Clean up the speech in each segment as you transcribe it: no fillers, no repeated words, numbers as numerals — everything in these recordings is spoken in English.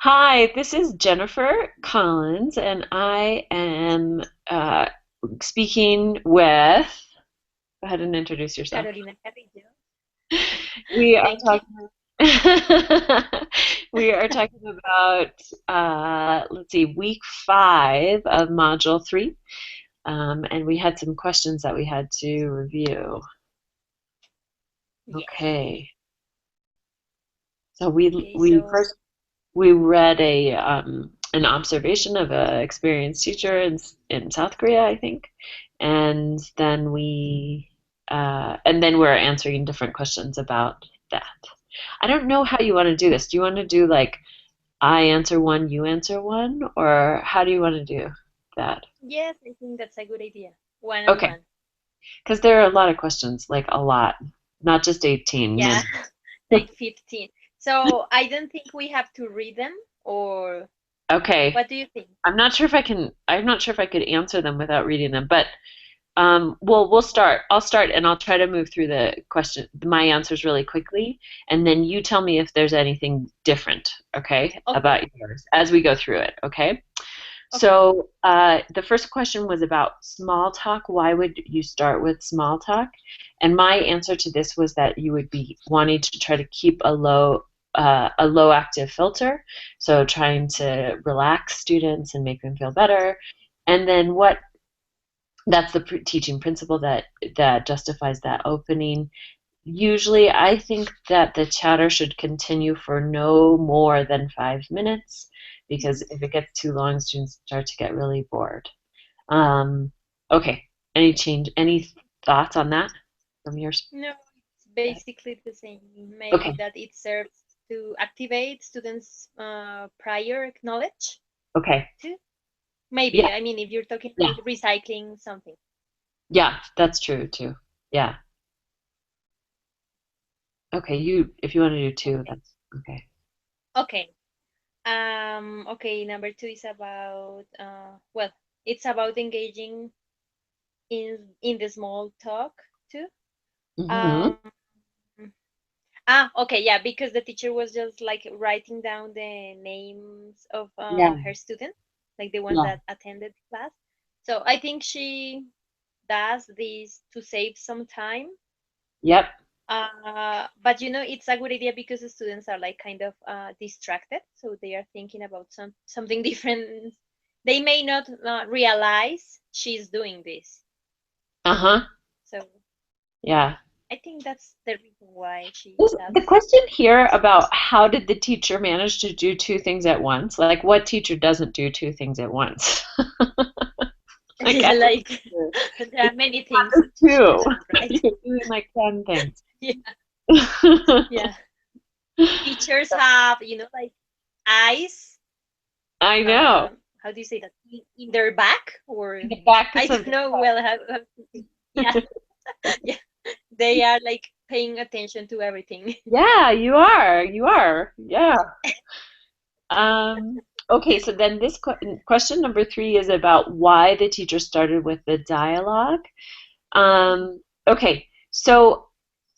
Hi, this is Jennifer Collins, and I am speaking with. Go ahead and introduce yourself. Carolina Carrillo. We are Thank you. talking. We are talking about let's see, week 5 of module 3, and we had some questions that we had to review. Yes. Okay, so we Okay, we so first we read a an observation of an experienced teacher in South Korea, I think, and then we're answering different questions about that. I don't know how you want to do this. Do you want to do like I answer one, you answer one, or how do you want to do that? yes, I think that's a good idea. One on Okay, one. because there are a lot of questions, like a lot, not just 18, Yeah, maybe. like 15. So I don't think we have to read them, or Okay, what do you think? I'm not sure if I could answer them without reading them, but well, we'll start. I'll start and I'll try to move through my answers really quickly, and then you tell me if there's anything different, okay, about Okay, yours as we go through it, okay? okay. So, the first question was about small talk. Why would you start with small talk? And my answer to this was that you would be wanting to try to keep a low active filter, so trying to relax students and make them feel better. And then what that's the teaching principle that justifies that opening. Usually, I think that the chatter should continue for no more than 5 minutes because Mhm. if it gets too long, students start to get really bored. Um, okay. Any thoughts on that from yours? No, it's basically the same. Maybe Okay. that it serves to activate students' prior knowledge Okay. too. Yeah. Maybe, I mean, if you're talking Yeah. about recycling something. Yeah. That's true too. Yeah. Okay. If you want to do two, Okay. that's okay. Okay. Okay, number two is about well, it's about engaging in the small talk too. Hmm. Um, okay, yeah, because the teacher was just like writing down the names of Yeah. her students, like the ones Yeah. that attended class. So I think she does this to save some time. Yep. But it's a good idea because the students are like kind of distracted, so they are thinking about something different. They may not realize she's doing this. Uh-huh. So Yeah. I think that's the reason why she The does question here this. about how did the teacher manage to do two things at once? Like, what teacher doesn't do two things at once? Like, Yeah, as a like teacher, there it's are many not things just she two. does, right? You're doing like 10 things. Yeah, yeah. Teachers have, like eyes. I know. How do you say that? In their back, or In the back of I don't something. know well how to say. Yeah, yeah. They are like paying attention to everything. Yeah, you are. You are. Yeah. Um, okay, so then this question number 3 is about why the teacher started with the dialogue. Okay, so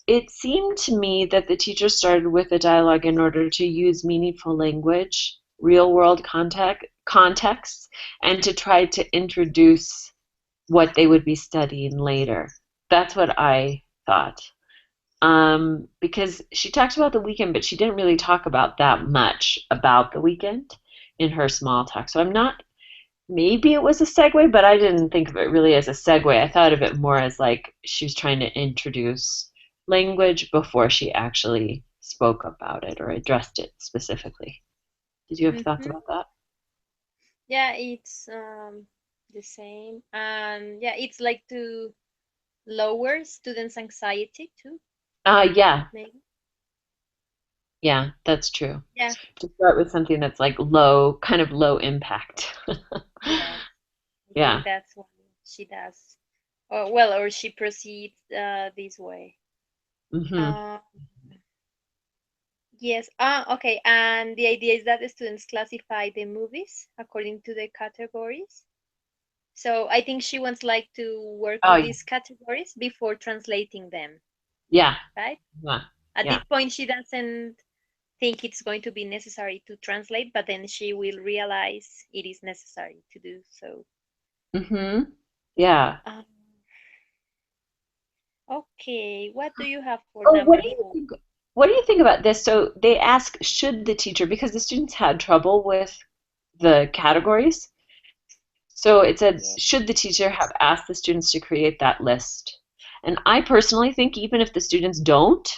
it seemed to me that the teacher started with a dialogue in order to use meaningful language, real world contexts, and to try to introduce what they would be studying later. That's what I thought. Because she talked about the weekend, but she didn't really talk about that much about the weekend in her small talk. So I'm not, maybe it was a segue, but I didn't think of it really as a segue. I thought of it more as like she was trying to introduce language before she actually spoke about it or addressed it specifically. Did you have thoughts Hmm. about that? Yeah, it's the same, and yeah, it's like to lower students' anxiety too, Yeah, maybe. yeah, that's true. Yeah, To start with something that's like low, kind of low impact. yes, I Yeah. think that's what she does. Or well, or she proceeds this way. Hmm. Um, yes. Okay. And the idea is that the students classify the movies according to the categories. So I think she wants like to work Oh, with yeah. these categories before translating them, Yeah. right? Yeah. At Yeah. this point, she doesn't. think it's going to be necessary to translate, but then she will realize it is necessary to do so. Mm-hmm. Yeah. Um, okay, what do you have for Oh, number 4? what do you think about this? So they ask, should the teacher, because the students had trouble with the categories. So it said, Yeah. should the teacher have asked the students to create that list? And I personally think even if the students don't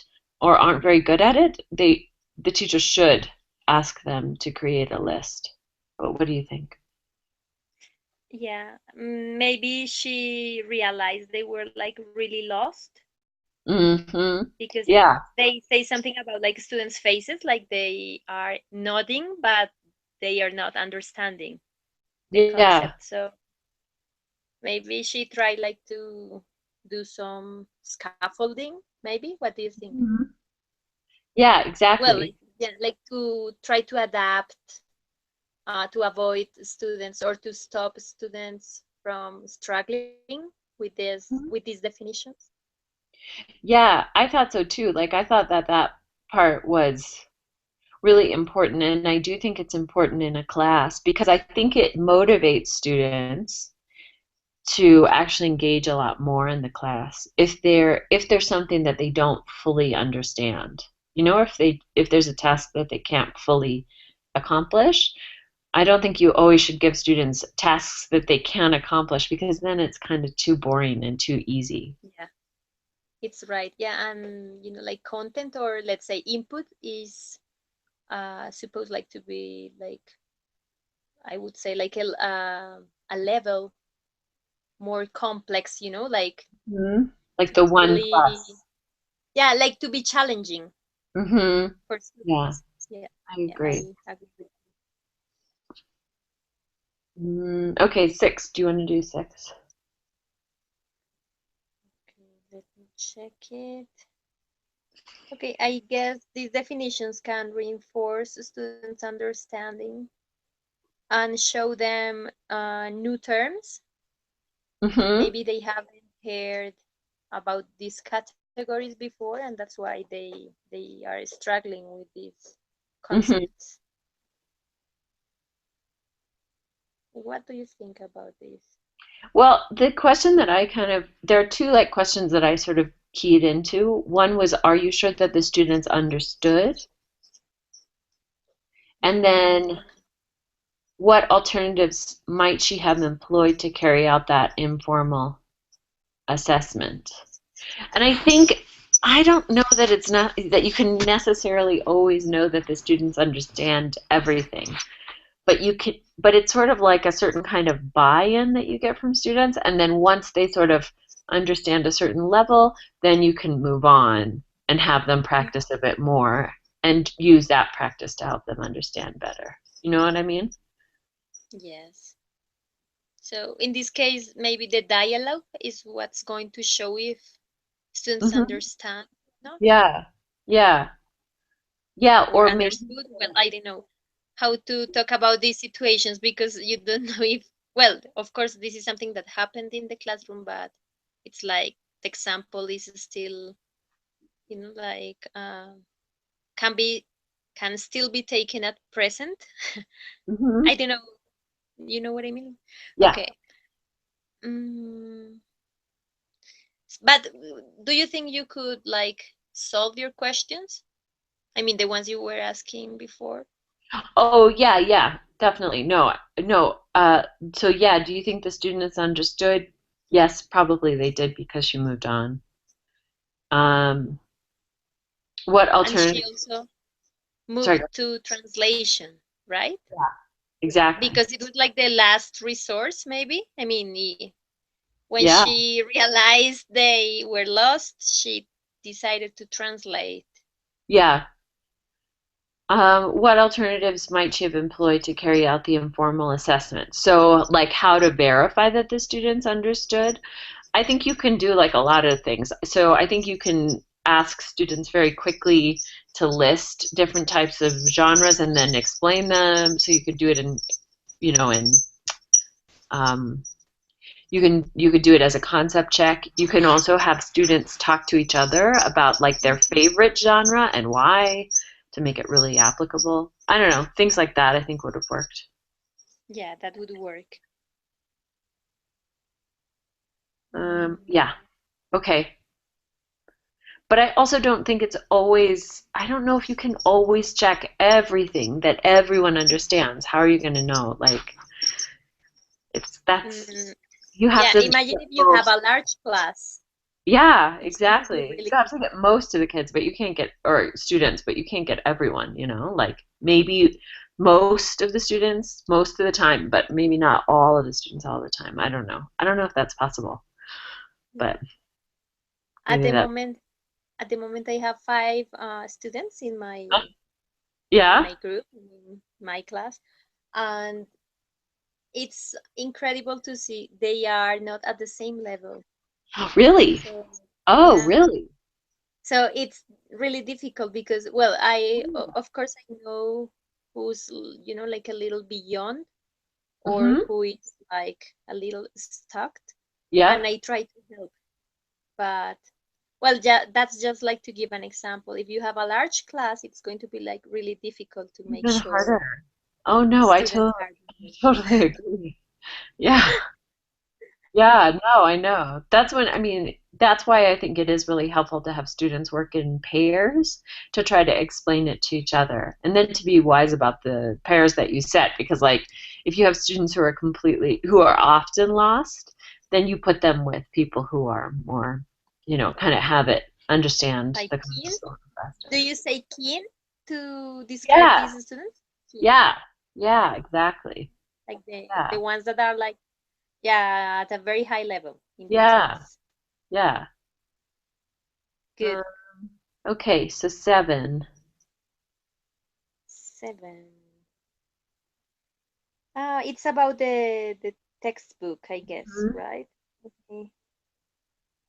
or aren't very good at it, the teacher should ask them to create a list. But what do you think? Yeah, maybe she realized they were like really lost Mm-hmm. because Yeah. they say something about like students' faces, like they are nodding, but they are not understanding the Yeah. concept. So maybe she tried like to do some scaffolding, maybe. What do you think? Mhm. Yeah, Well, exactly. like, yeah, like to try to adapt, to avoid students or to stop students from struggling with these definitions. Yeah, I thought so too. Like I thought that that part was really important, and I do think it's important in a class because I think it motivates students to actually engage a lot more in the class if there's something that they don't fully understand. You know, if there's a task that they can't fully accomplish, I don't think you always should give students tasks that they can accomplish because then it's kind of too boring and too easy. Yeah, it's right. Yeah, and like content or let's say input is supposed like to be like I would say like a level more complex, like Mhm. Like to the one really, plus. yeah, like to be challenging Mm-hmm. for Yeah, students. Yeah, I yeah, agree. I agree with Okay, six. Do you want to do six? you. Okay, let me check it. Okay, I guess these definitions can reinforce students' understanding and show them new terms. Mm-hmm. Maybe they haven't heard about these categories before, and that's why they are struggling with these Mm-hmm. concepts. What do you think about this? Well, the question that I kind of, there are two like questions that I sort of keyed into. One was, are you sure that the students understood? And then, Okay. what alternatives might she have employed to carry out that informal assessment? And I think I don't know that it's not that you can necessarily always know that the students understand everything, but you can, but it's sort of like a certain kind of buy-in that you get from students, and then once they sort of understand a certain level, then you can move on and have them Mm, practice a bit more and use that practice to help them understand better. You know what I mean? yes. So in this case, maybe the dialogue is what's going to show if students Hmm. understand or not, Yeah. Yeah. Yeah, or or maybe. understood. Well, I don't know how to talk about these situations because you don't know if, well, of course, this is something that happened in the classroom, but it's like the example is still, like can be can still be taken at present. I Hmm. don't know. You know what I mean? Yeah. Okay. Mm, but do you think you could like solve your questions? I mean, the ones you were asking before. Oh, yeah, yeah, definitely. No, no. So yeah, do you think the students understood? Yes, probably they did because she moved on. Um, what And she alternative? also Sorry. moved to translation, right? Yeah, exactly. Because it was like the last resource, maybe. I mean, when Yeah, she realized they were lost, she decided to translate. yeah. What alternatives might she have employed to carry out the informal assessment? So, like how to verify that the students understood. I think you can do like a lot of things. So I think you can ask students very quickly to list different types of genres and then explain them. So you could do it in, in um, you could do it as a concept check. You can also have students talk to each other about like their favorite genre and why. to make it really applicable. I don't know. Things like that I think would have worked. Yeah, that would work. Yeah. Okay. But I also don't think it's always, I don't know if you can always check everything that everyone understands. How are you going to know? Like, Mm, you have yeah, to imagine get if you have most. a large class. Yeah, It's going to be exactly. really You have to get most of the kids, but you can't get, or students, but you can't get everyone, you know? Like, maybe most of the students most of the time, but maybe not all of the students all the time. I don't know. I don't know if that's possible, yeah. but At maybe the that. moment, at the moment, I have five students in Yeah. my group, in my class, and it's incredible to see they are not at the same level. Oh, really? So Oh, yeah, really? so it's really difficult because, well, of course I know who's like a little beyond or Mm-hmm. who is like a little stuck, Yeah. and I try to help. But well, that's just like to give an example. If you have a large class, it's going to be like really difficult to make Even sure harder. Oh no, students are I totally agree. Yeah. Yeah, no, I know. That's when, I mean, that's why I think it is really helpful to have students work in pairs to try to explain it to each other and then to be wise about the pairs that you set. Because, like, if you have students who are often lost, then you put them with people who are more, kind of understand like the keen. concept a little Do faster. you say keen to describe Yeah, these students? Keen, yeah, yeah, exactly. like the Yeah, the ones that are like, yeah, at a very high level in yeah, details. yeah. Good. Okay, so 7. 7. It's about the textbook, I guess, Mhm. right? Okay.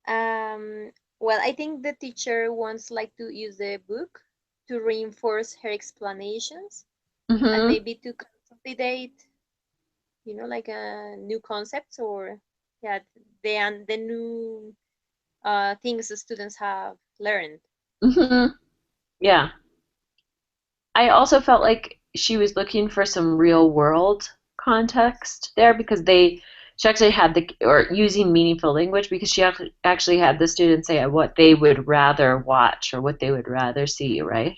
Um, well, I think the teacher wants like to use the book to reinforce her explanations and Mhm. maybe to consolidate, like new concepts or yeah, the new things the students have learned. Mhm. Yeah. I also felt like she was looking for some real world context there because she actually had or using meaningful language because she actually had the students say what they would rather watch or what they would rather see, right?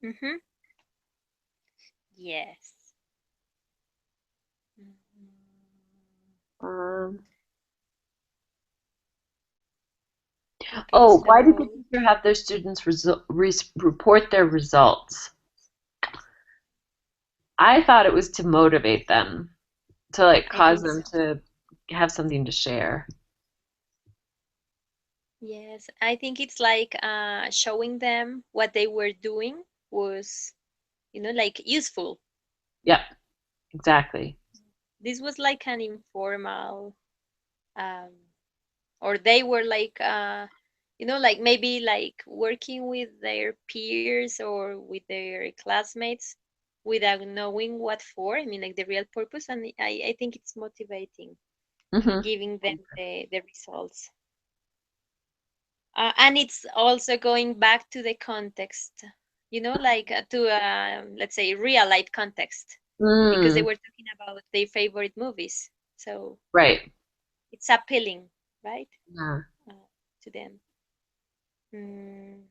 Mm-hmm. Yes. Mhm. Um, Okay, oh, why did the so teacher have their students report their results? I thought it was to motivate them, to like I cause think so. them to have something to share. Yes, I think it's like showing them what they were doing was, like useful. Yep, exactly. This was like an informal, um, or they were like, like maybe like working with their peers or with their classmates without knowing what for. I mean, like the real purpose, and I think it's motivating, Hmm. giving them the results. And it's also going back to the context, like to let's say real life context, because they Mm, were talking about their favorite movies, so right. it's appealing, right, Yeah. uh, to them. mm.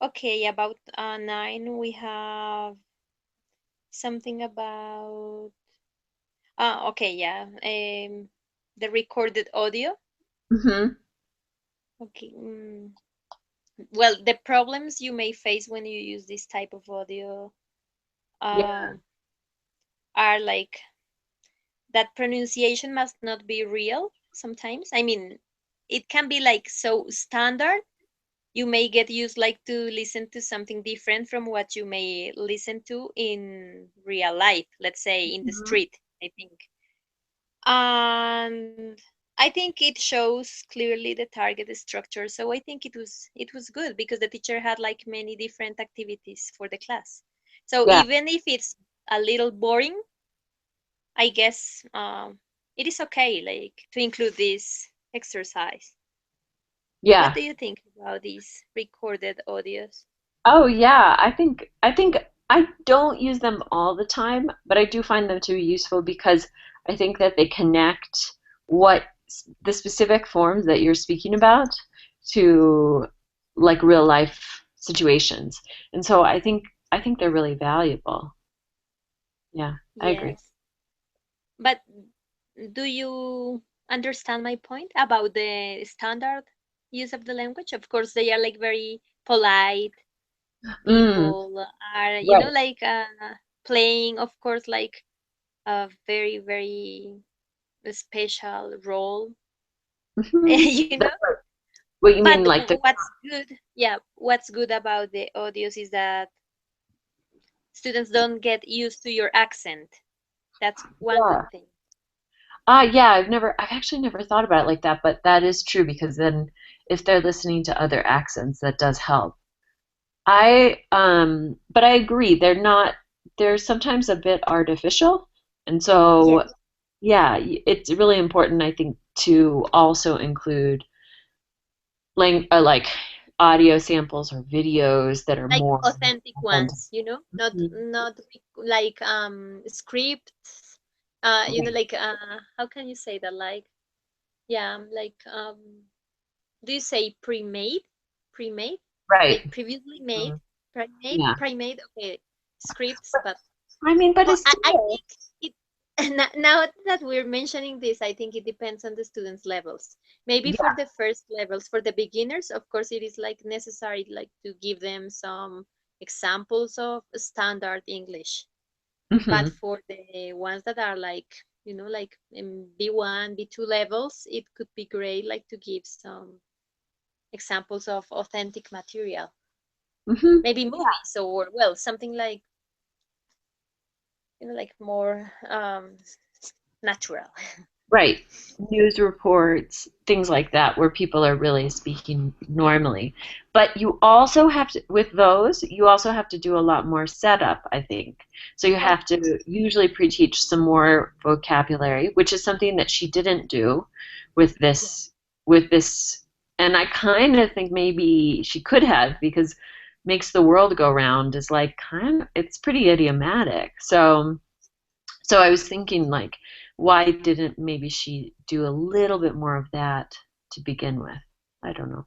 Okay, about 9 we have something about okay, yeah, the recorded audio. Hmm. Okay. Well, the problems you may face when you use this type of audio Yeah. uh, are like that pronunciation must not be real sometimes. I mean, it can be like so standard. You may get used like to listen to something different from what you may listen to in real life, let's say in the Mhm. street, I think. And I think it shows clearly the target structure. So I think it was good because the teacher had like many different activities for the class. So Yeah. even if it's a little boring, I guess it is okay, like to include this exercise. What Yeah. do you think about these recorded audios? Oh yeah, I think I don't use them all the time, but I do find them to be useful because I think that they connect what the specific forms that you're speaking about to like real life situations. And so I think they're really valuable. Yeah, I agree. Yes. But do you understand my point about the standard use of the language? Of course, they are like very polite Mm, people are, right. like playing, of course, like a very, very special role, Hmm. you know. That's what you But mean, like the what's good, yeah, what's good about the audios is that students don't get used to your accent. That's one good yeah. thing. Yeah, I've actually never thought about it like that, but that is true because then if they're listening to other accents, that does help. But I agree, they're sometimes a bit artificial. And so, Yes, yeah, it's really important, I think, to also include like audio samples or videos that are like more authentic authentic. ones, Mhm. not like scripts, Right. like how can you say that, like, yeah, like do you say pre-made? Pre-made? Right. Like previously made? Mhm. Pre-made? Yeah. Pre-made? Okay, scripts, But but I mean, but well, it's I still think it now that we're mentioning this, I think it depends on the students' levels. Maybe for yeah. the first levels, for the beginners, of course, it is like necessary like to give them some examples of standard English. But Hmm. for the ones that are like, like in B1, B2 levels, it could be great like to give some examples of authentic material. Hmm. Maybe movies or, well, something like, like more natural. Right. News reports, things like that, where people are really speaking normally. But you also have to, with those, you also have to do a lot more setup, I think. So you Of have to usually pre-teach some more vocabulary, which is something that she didn't do with Yeah. this, and I kind of think maybe she could have because makes the world go round is like it's pretty idiomatic. So I was thinking, like, why didn't maybe she do a little bit more of that to begin with? I don't know.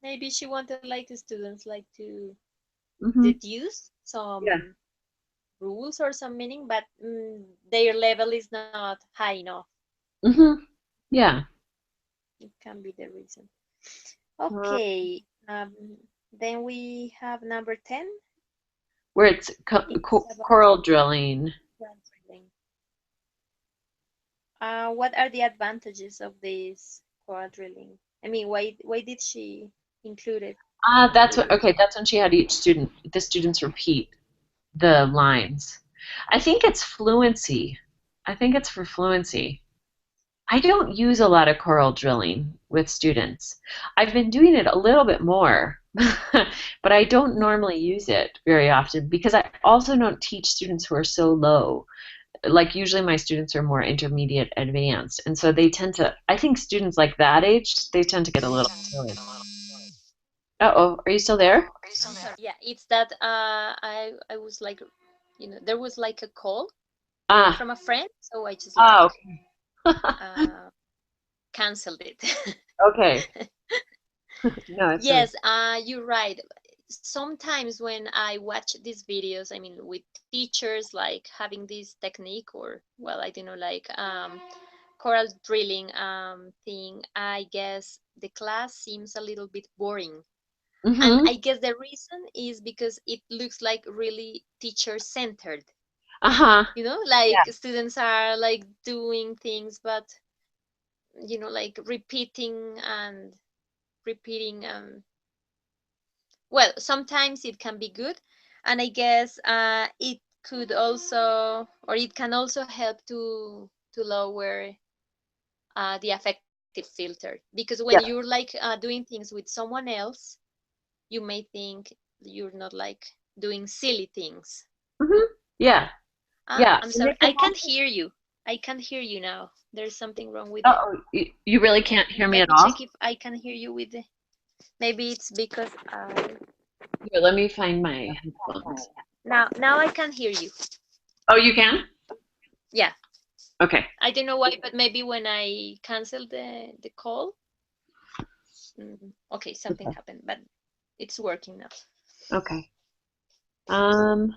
Maybe she wanted like the students like to Hmm. deduce Yeah. some rules or some meaning, but their level is not high enough. Hmm. Yeah. It can be the reason. Uh, Okay. Then we have number 10. where it's It's about coral drilling. translating. What are the advantages of this core drilling? I mean, why did she include it That's what, here? okay. That's when she had the students repeat the lines. I think it's fluency. I think it's for fluency. I don't use a lot of choral drilling with students. I've been doing it a little bit more, but I don't normally use it very often because I also don't teach students who are so low. Like usually my students are more intermediate advanced, and so they tend to, I think students like that age, they tend to get a little silly. Uh-oh, are you still there? I'm sorry. Yeah, it's that I was like, there was like a call Ah, from a friend, so I just ah, like okay. uh canceled it. Okay. No, it's no. Yes, you're right. Sometimes when I watch these videos, I mean, with teachers like having this technique, or, well, I don't know, like choral drilling thing, I guess the class seems a little bit boring. And Mm-hmm. I guess the reason is because it looks like really teacher centered. Uh-huh. Like Yeah. students are like doing things, but like repeating and repeating. Well, sometimes it can be good, and I guess it could also, or it can also help to lower the affective filter, because when Yeah. you're like doing things with someone else, you may think you're not like doing silly things. Mm-hmm. Yeah. Yeah. I'm And sorry, it can I can't also, hear you. I can't hear you now. There's something wrong with it. oh, you really can't hear me Let at me all? check if I can hear you with the. Maybe it's because I. Here, let me find my headphones. Now I can hear you. Oh, you can? Yeah. Okay. I don't know why, but maybe when I cancel the call, okay, something happened, but it's working now. Okay. Um,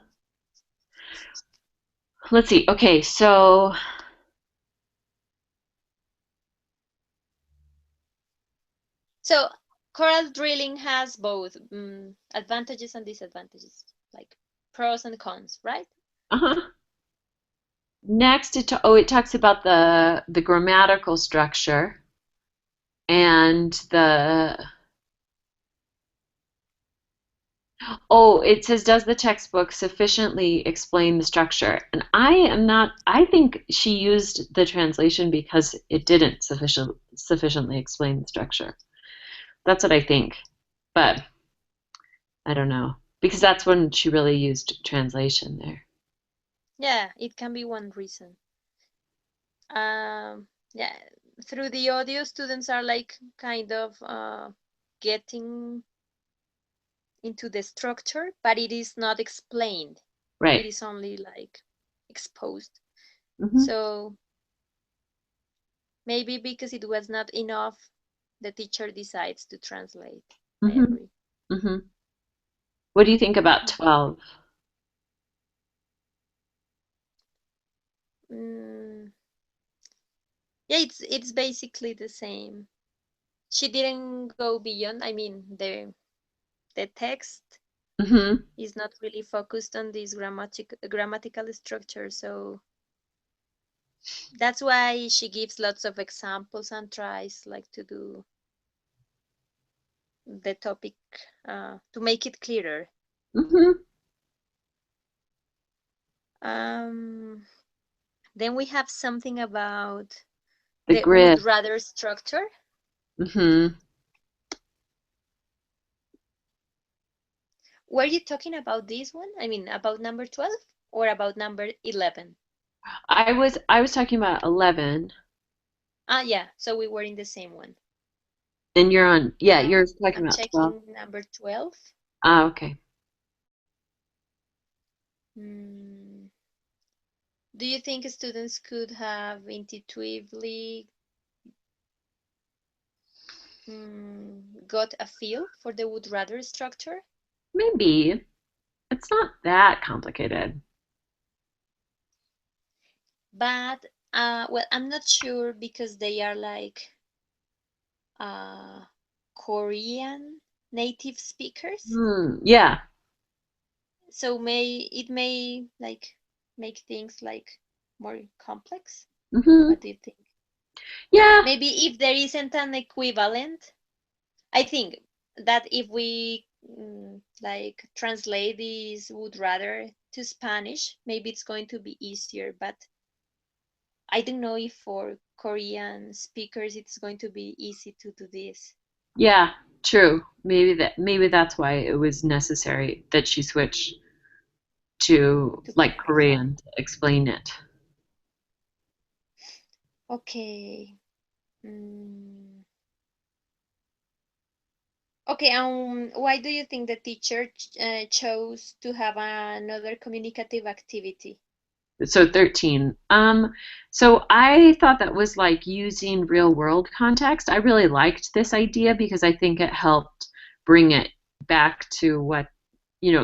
let's see. Okay, so So coral drilling has both advantages and disadvantages, like pros and cons, right? uh-huh. Next, it talks about the grammatical structure and it says, does the textbook sufficiently explain the structure? And I think she used the translation because it didn't sufficiently explain the structure. That's what I think. But I don't know. Because that's when she really used translation there. Yeah, it can be one reason. Yeah, through the audio, students are like kind of getting into the structure, but it is not explained. Right. It is only like exposed. Hmm. So maybe because it was not enough, the teacher decides to translate. I Hmm. agree. Hmm. What do you think about 12? Mm, yeah, it's basically the same. She didn't go beyond. I mean, the text Hmm. is not really focused on this grammatical structure, so that's why she gives lots of examples and tries like to do the topic to make it clearer. Hmm. Um, then we have something about The the would grid. rather structure. Hmm. Were you talking about this one? I mean, about number 12 or about number 11? I was talking about 11, Ah, yeah, so we were in the same one. and you're talking I'm about 12. checking number 12. Ah, okay. Hmm. Do you think students could have intuitively got a feel for the would rather structure? Maybe. It's not that complicated. But well, I'm not sure because they are like uh, Korean native speakers. Yeah. So it may like make things like more complex. Hmm. What do you think? Yeah. Maybe if there isn't an equivalent, I think that if we like translate this would rather to Spanish, maybe it's going to be easier. But I don't know if for Korean speakers it's going to be easy to do this. Yeah. True. Maybe that's why it was necessary that she switched to To like Korean. Korean to explain it. Okay. Mm. Okay, why do you think the teacher chose to have another communicative activity? So 13. So I thought that was like using real world context. I really liked this idea because I think it helped bring it back to what,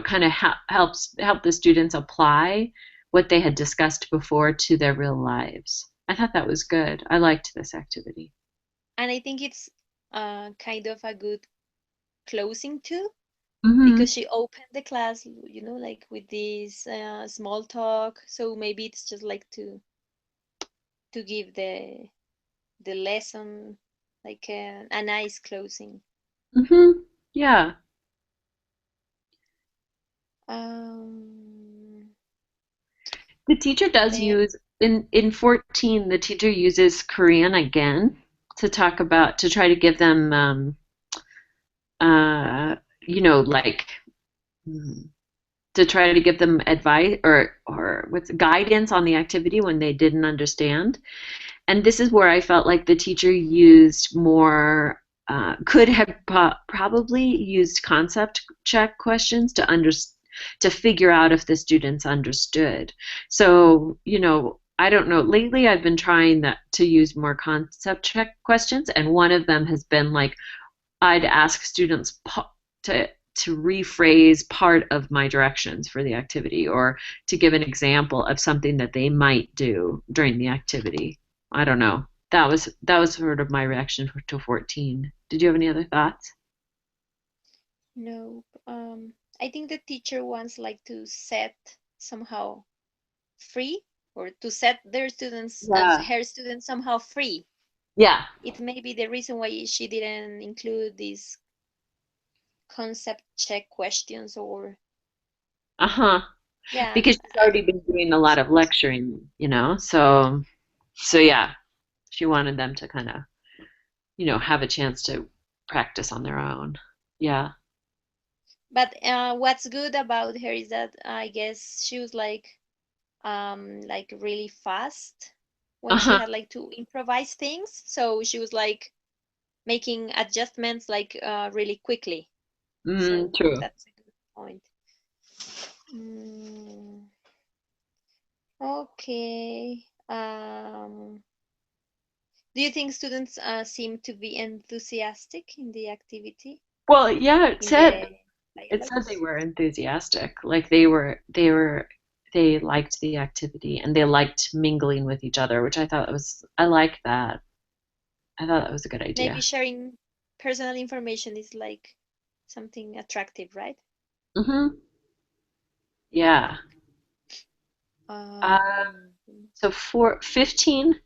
kind of help the students apply what they had discussed before to their real lives. I thought that was good. I liked this activity. And I think it's kind of a good closing too, Hmm. because she opened the class, like with this small talk. So maybe it's just like to give the lesson like a nice closing. Hmm. Yeah. Um, The teacher does then use in 14, the teacher uses Korean again to try to give them uh, like mm, to try to give them advice or with guidance on the activity when they didn't understand. And this is where I felt like the teacher used more could have probably used concept check questions to figure out if the students understood. So, I don't know. Lately, I've been trying that to use more concept check questions, and one of them has been like I'd ask students to rephrase part of my directions for the activity, or to give an example of something that they might do during the activity. I don't know. That was sort of my reaction to 14. Did you have any other thoughts? No, I think the teacher wants like to set somehow free, or to set their students, Yeah. her students somehow free. Yeah. It may be the reason why she didn't include these concept check questions, or Uh-huh. yeah, Because she's already been doing a lot of lecturing, so yeah, she wanted them to kind of, have a chance to practice on their own. Yeah. but what's good about her is that I guess she was like really fast when she Uh-huh. had like to improvise things, so she was like making adjustments like really quickly, so True. that's a good point. mm, okay. Do you think students seem to be enthusiastic in the activity, Well, yeah, in the it said they dialogues? were enthusiastic. Like they liked the activity and they liked mingling with each other, which I like that. I thought that was a good Maybe idea. sharing personal information is like something attractive, right? Mm-hmm. Yeah. Uh, Um, so for 15,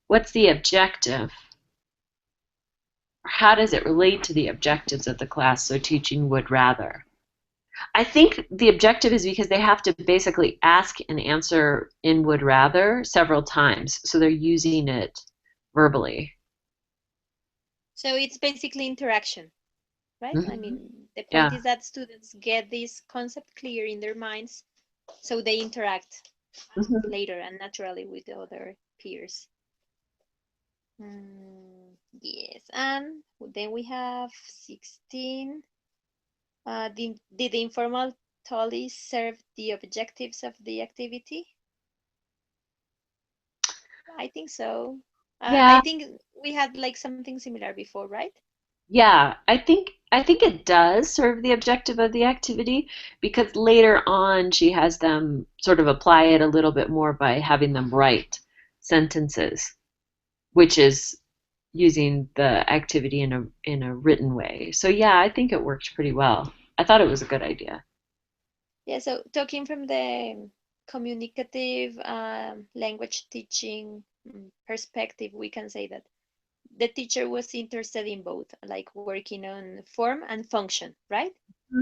what's the objective? How does it relate to the objectives of the class? So teaching would rather. I think the objective is because they have to basically ask and answer in would rather several times. So they're using it verbally. so it's basically interaction, right? I Hmm. mean, the point Yeah. is that students get this concept clear in their minds, so they interact Hmm. later and naturally with the other peers. Yes, and then we have 16. Did the informal tally serve the objectives of the activity? I think so. I Yeah. think we had like something similar before, right? Yeah. I think it does serve the objective of the activity because later on she has them sort of apply it a little bit more by having them write sentences, which is using the activity in a written way. So yeah, I think it worked pretty well. I thought it was a good idea. Yeah, so talking from the communicative language teaching perspective, we can say that the teacher was interested in both, like working on form and function, right?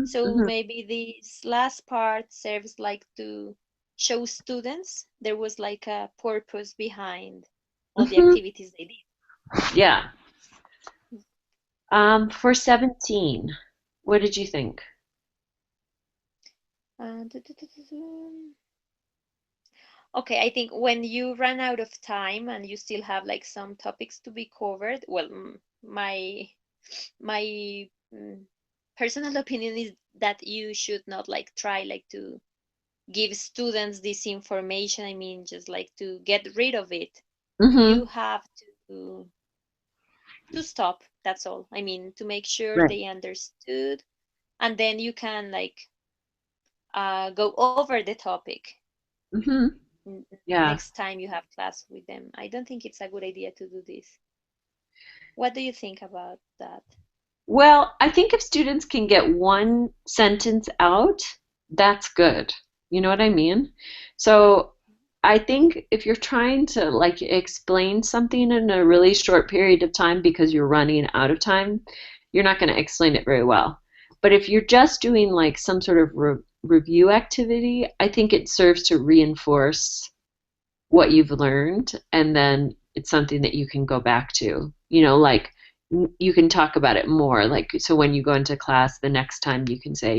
So Mm-hmm. maybe this last part serves like to show students there was like a purpose behind all the Hmm. activities they did. Yeah. For 17, what did you think? Okay, I think when you run out of time and you still have like some topics to be covered, well, my personal opinion is that you should not like try like to give students this information. I mean, just like to get rid of it. Mm-hmm. You have to stop. That's all. I mean, to make sure Right. they understood, and then you can like go over the topic Mm-hmm. Yeah. next time you have class with them. I don't think it's a good idea to do this. What do you think about that? Well, I think if students can get one sentence out, that's good. You know what I mean? So I think if you're trying to like explain something in a really short period of time because you're running out of time, you're not going to explain it very well. But if you're just doing like some sort of review activity, I think it serves to reinforce what you've learned, and then it's something that you can go back to. Like you can talk about it more. Like, so when you go into class the next time, you can say,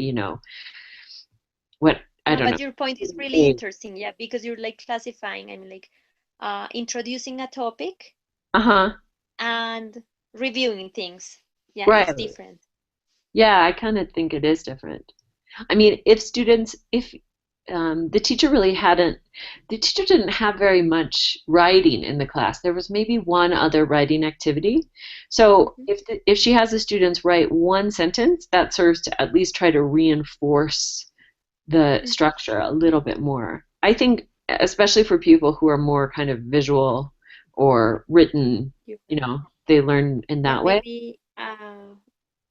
what, I don't But know. your point is really interesting, yeah, because you're like classifying. I mean, like introducing a topic Uh-huh. and reviewing things. Yeah, it's Right. different. Yeah, I kind of think it is different. I mean, if the teacher really hadn't, the teacher didn't have very much writing in the class. There was maybe one other writing activity. So Hmm. if she has the students write one sentence, that serves to at least try to reinforce the Hmm. structure a little bit more. I think, especially for people who are more kind of visual or written, You're you right. know, they learn in Yeah, that way. maybe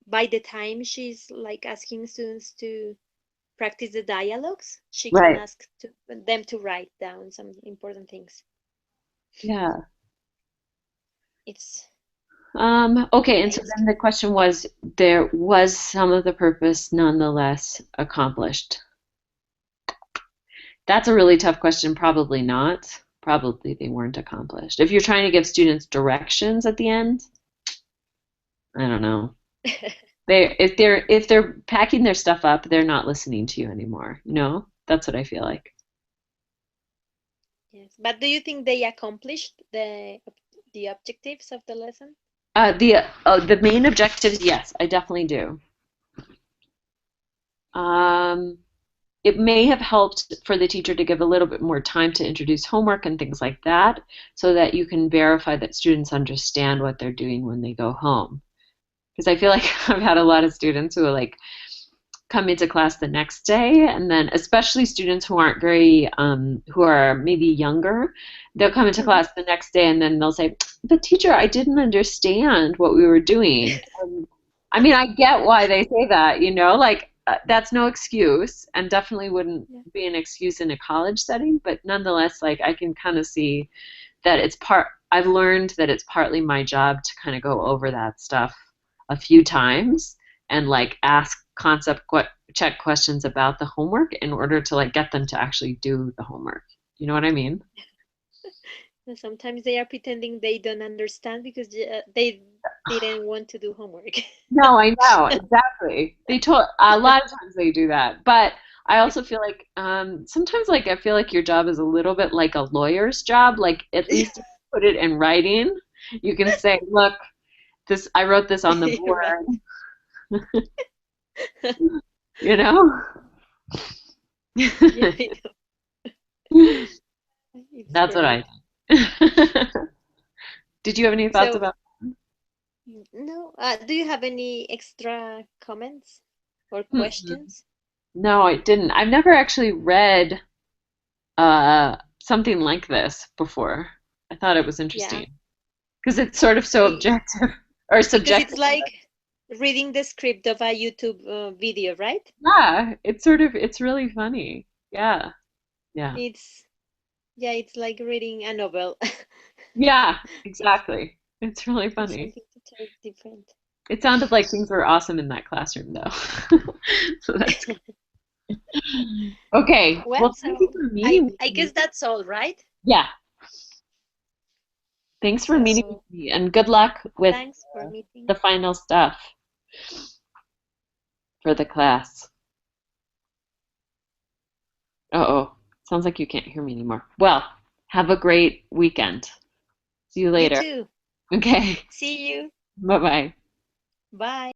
by the time she's like asking students to practice the dialogues, she can Right. ask them to write down some important things. Yeah. It's Okay, and so then amazing. the question was, there was some of the purpose nonetheless accomplished? That's a really tough question. Probably not. Probably they weren't accomplished. If you're trying to give students directions at the end, I don't know. If they're packing their stuff up, they're not listening to you anymore. That's what I feel like. Yes, but do you think they accomplished the objectives of the lesson? The main objectives, yes, I definitely do. Um, it may have helped for the teacher to give a little bit more time to introduce homework and things like that so that you can verify that students understand what they're doing when they go home. Because I feel like I've had a lot of students who are like come into class the next day, and then especially students who aren't very who are maybe younger, they'll come into Hmm. class the next day and then they'll say, but teacher, I didn't understand what we were doing. I mean, I get why they say that, like that's no excuse and definitely wouldn't Yeah. be an excuse in a college setting, but nonetheless, like I can kind of see that I've learned that it's partly my job to kind of go over that stuff a few times and like ask check questions about the homework in order to like get them to actually do the homework. You know what I mean? And sometimes they are pretending they don't understand because they didn't want to do homework. No, I know, exactly. A lot of times they do that. But I also feel like sometimes like I feel like your job is a little bit like a lawyer's job. Like at least if you put it in writing, you can say, look, this I wrote this on the You're right. board, you know? Yeah, I know. It's That's what I great. think. Did you have any thoughts So, about? no, do you have any extra comments or Hmm. questions? No, I didn't. I've never actually read something like this before. I thought it was Yeah, interesting because it's sort of so I- objective or because it's subjective. like reading the script of a YouTube video, right? Yeah, it's really funny. Yeah, yeah, It's yeah, it's like reading a novel. yeah, exactly. It's really It's funny. something totally different. It sounded like things were awesome in that classroom, though. So that's good. Okay. Well, Well, thank you so for I meeting with I me. guess that's all, right? Yeah. Thanks for meeting with So me, and good luck with thanks for meeting. the final stuff for the class. Uh-oh. Sounds like you can't hear me anymore. Well, have a great weekend. See you You later. too. Okay. See you. Bye-bye. Bye.